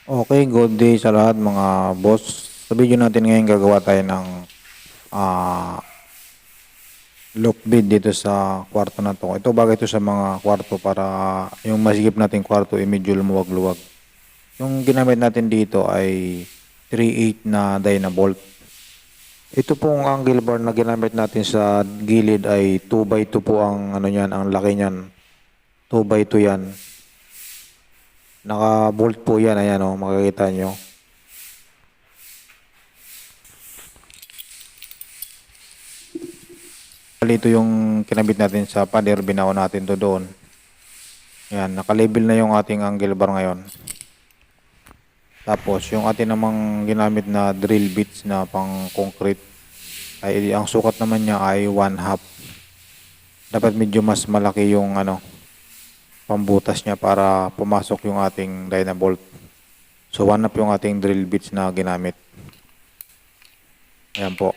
Okay, good day sa lahat mga boss. Sa video natin ngayon gagawa tayo ng ah, lock bed dito sa kwarto na to. Ito bagay ito sa mga kwarto para yung masigip nating kwarto ay medyo lumuwag-luwag. Yung ginamit natin dito ay 3/8 na Dynabolt. Ito pong angle bar na ginamit natin sa gilid ay 2x2 po ang ano niyan, ang laki niyan. 2x2 yan. Naka-bolt po yan, ayan oh, makikita nyo. Ito yung kinabit natin sa pader, binaon natin to doon. Yan, naka-label na yung ating angle bar ngayon. Tapos, yung atin namang ginamit na drill bits na pang concrete, ay ang sukat naman niya ay 1/2. Dapat medyo mas malaki yung pambutas niya para pumasok yung ating Dynabolt. So, 1/2 yung ating drill bits na ginamit. Ayan po.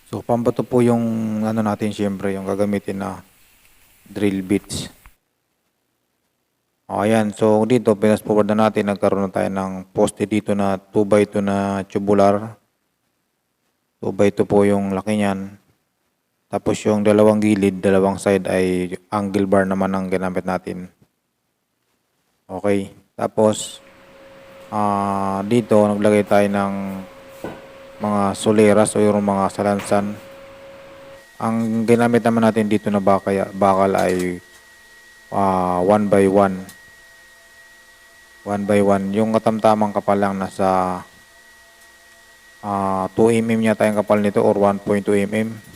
So, pambato po yung natin siyempre, yung gagamitin na drill bits. O, ayan. So, dito, pinas forward na natin. Nagkaroon na tayo ng poste dito na 2x2 na tubular. 2x2 po yung laki niyan. Tapos yung dalawang gilid, dalawang side ay angle bar naman ang ginamit natin. Okay. Tapos, dito, naglagay tayo ng mga soleras o yung mga salansan. Ang ginamit naman natin dito na bakal ay 1x1. 1x1. Yung katamtamang kapal lang nasa 2 mm niya tayong kapal nito or 1.2 mm.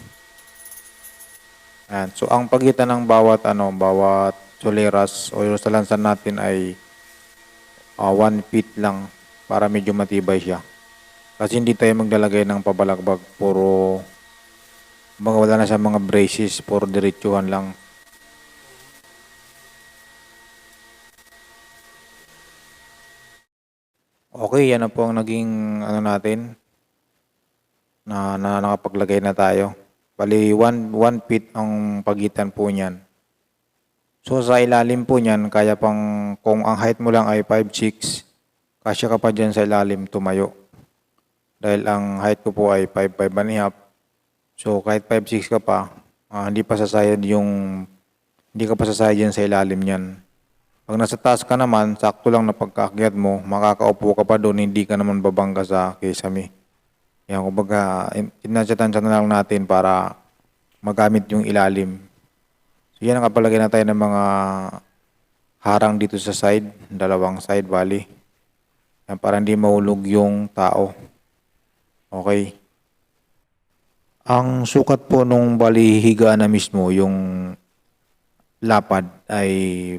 Ayan. So, ang pagitan ng bawat soleras o yung salansan natin ay 1 feet lang para medyo matibay siya. Kasi hindi tayo maglalagay ng pabalagbag. Puro wala na sa mga braces. Puro diretsuhan lang. Okay, yan na po ang naging natin na nakapaglagay na tayo. Bali, 1 feet ang pagitan po niyan. So, sa ilalim po niyan, kaya pang, kung ang height mo lang ay 5'6", kasya ka pa dyan sa ilalim tumayo. Dahil ang height ko po ay 5'5" and a half. So, kahit 5'6" ka pa, hindi ka pa sasayad dyan sa ilalim niyan. Pag nasa taas ka naman, sakto lang na pagkaakyat mo, makakaupo ka pa doon, hindi ka naman babangga sa kisame. Yan, kumbaga, inansya-tansya na lang natin para magamit yung ilalim. So, yan, nakapalagay na tayo ng mga harang dito sa side, dalawang side, bali. Yan, para hindi mahulog yung tao. Okay. Ang sukat po nung bali higaan na mismo, yung lapad ay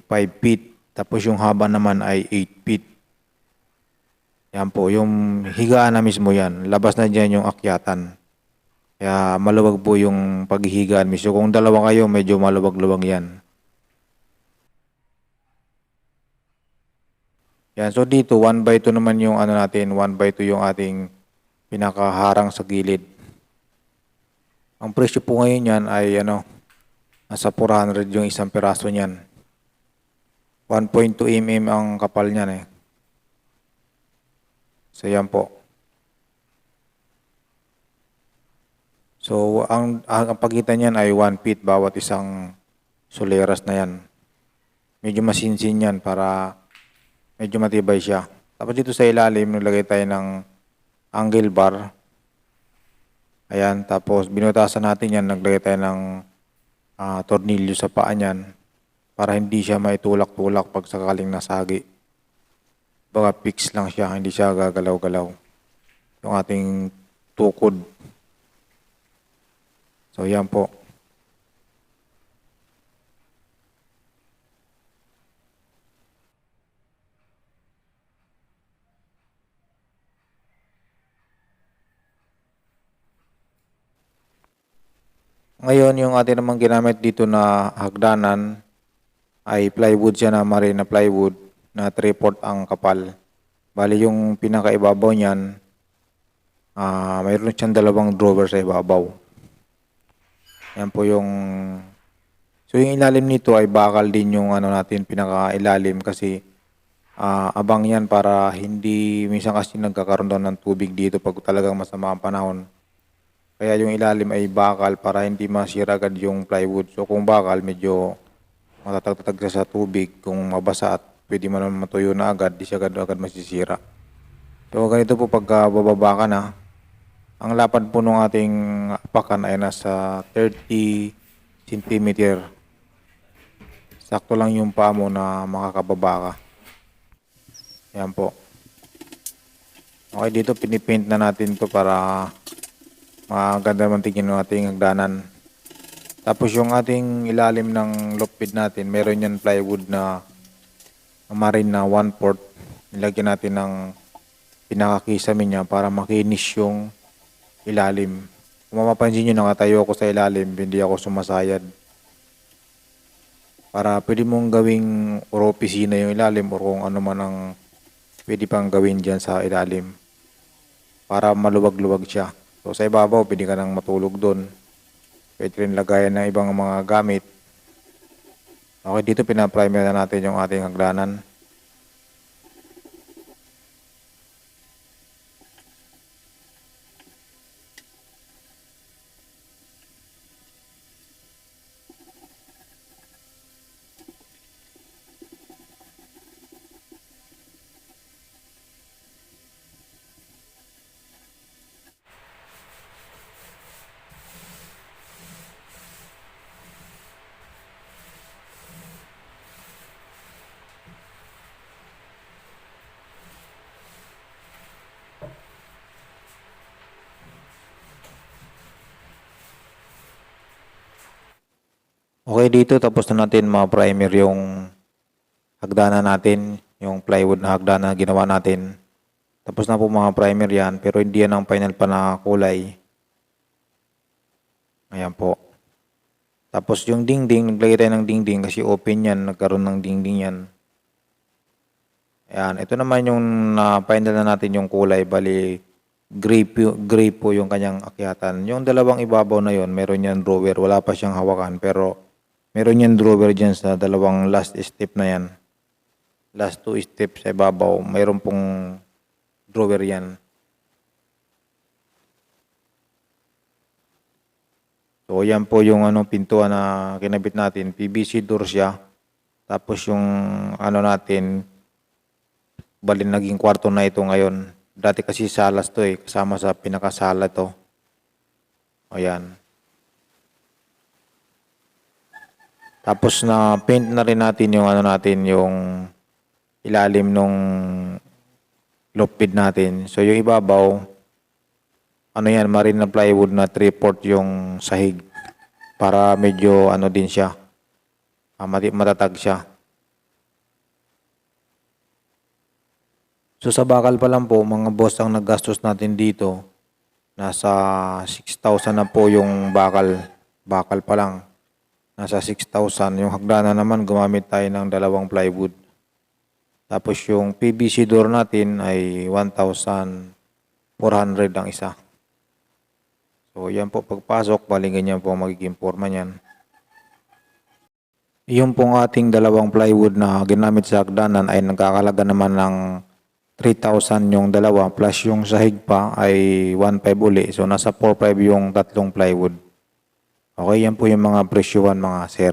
5 feet. Tapos yung haba naman ay 8 feet. Yan po, yung higaan na mismo yan. Labas na dyan yung akyatan. Kaya maluwag po yung paghihigaan mismo. Kung dalawa kayo, medyo maluwag-luwag yan. Yan, so dito, 1x2 naman yung natin. 1x2 yung ating pinakaharang sa gilid. Ang presyo po ngayon yan ay nasa 400 yung isang piraso niyan. 1.2 mm ang kapal niyan eh. So, yan po. So, ang pagitan niyan ay 1 feet bawat isang soleras na yan. Medyo masinsin yan para medyo matibay siya. Tapos dito sa ilalim, naglagay tayo ng angle bar. Ayan, tapos binutasan natin yan, naglagay tayo ng tornilyo sa paa niyan para hindi siya maitulak-tulak pag sakaling nasagi. Baga fix lang siya, hindi siya gagalaw-galaw. Yung ating tukod. So, yan po. Ngayon, yung ating namang ginamit dito na hagdanan ay plywood siya na marine na plywood na 3/4 ang kapal. Bali yung pinakaibabaw niyan, mayroon siyang dalawang drawer sa ibabaw. Yan po yung So yung ilalim nito ay bakal din yung ano natin pinaka-ilalim kasi abang yan para hindi minsan kasi nagkakaroon daw ng tubig dito pag talagang masama ang panahon. Kaya yung ilalim ay bakal para hindi masira agad yung plywood. So kung bakal, medyo matatagtag siya sa tubig. Kung mabasa at pwede man naman matuyo na agad, di siya agad masisira. So ganito po pagka bababa ka na, ang lapad po ng ating apakan ay nasa 30 centimeter. Sakto lang yung paa mo na makakababa ka. Yan po. Okay, dito pinipaint na natin to para maganda naman tingin ng ating hagdanan. Tapos yung ating ilalim ng loft bed natin, meron yan plywood na marine na 1/4. Nilagyan natin ng pinakakisame niya para makinis yung ilalim. Kung mapapansin nyo, nakatayo ako sa ilalim, hindi ako sumasayad. Para pwede mong gawing or opisina yung ilalim or kung ano man ang pwede pang gawin dyan sa ilalim. Para maluwag-luwag siya. So sa ibabaw, pwede ka nang matulog doon. Pwede rin lagayan ng ibang mga gamit. Okay, dito pinaprimer na natin yung ating hagdanan. Okay, dito tapos na natin ma-primer yung hagdanan natin, yung plywood na hagdanan na ginawa natin. Tapos na po mga primer yan, pero hindi yan ang final pa na kulay. Ayan po. Tapos yung dingding, naglagay tayo ng dingding kasi open yan, nagkaroon ng dingding yan. Ayan, ito naman yung final na natin yung kulay, bali gray po yung kanyang akyatan. Yung dalawang ibabaw na yon, meron yan drawer, wala pa siyang hawakan, pero meron yan drawer dyan sa dalawang last step na yan. Last 2 steps sa ibabaw, mayroon pong drawer yan. So yan po yung pintuan na kinabit natin. PVC door siya. Tapos yung natin, bali naging kwarto na ito ngayon. Dati kasi salas to kasama sa pinakasala to. Ayan. Tapos na paint na rin natin yung yung ilalim nung loft bed natin. So yung ibabaw, yan, marine na plywood na 3/4 yung sahig para medyo din siya. Matatag siya. So sa bakal pa lang po, mga boss, ang naggastos natin dito, nasa 6,000 na po yung bakal. Bakal pa lang. Nasa 6,000. Yung hagdanan naman, gumamit tayo ng 2 plywood. Tapos yung PVC door natin ay 1,400 ang isa. So yan po, pagpasok, bali ganyan po magiging forma niyan. Yung pong ating 2 plywood na ginamit sa hagdanan ay nagkakalaga naman ng 3,000 yung dalawa plus yung sahig pa ay 1,500 uli. So nasa 4,500 yung 3 plywood. Okay, yan po yung mga presyuhan mga sir.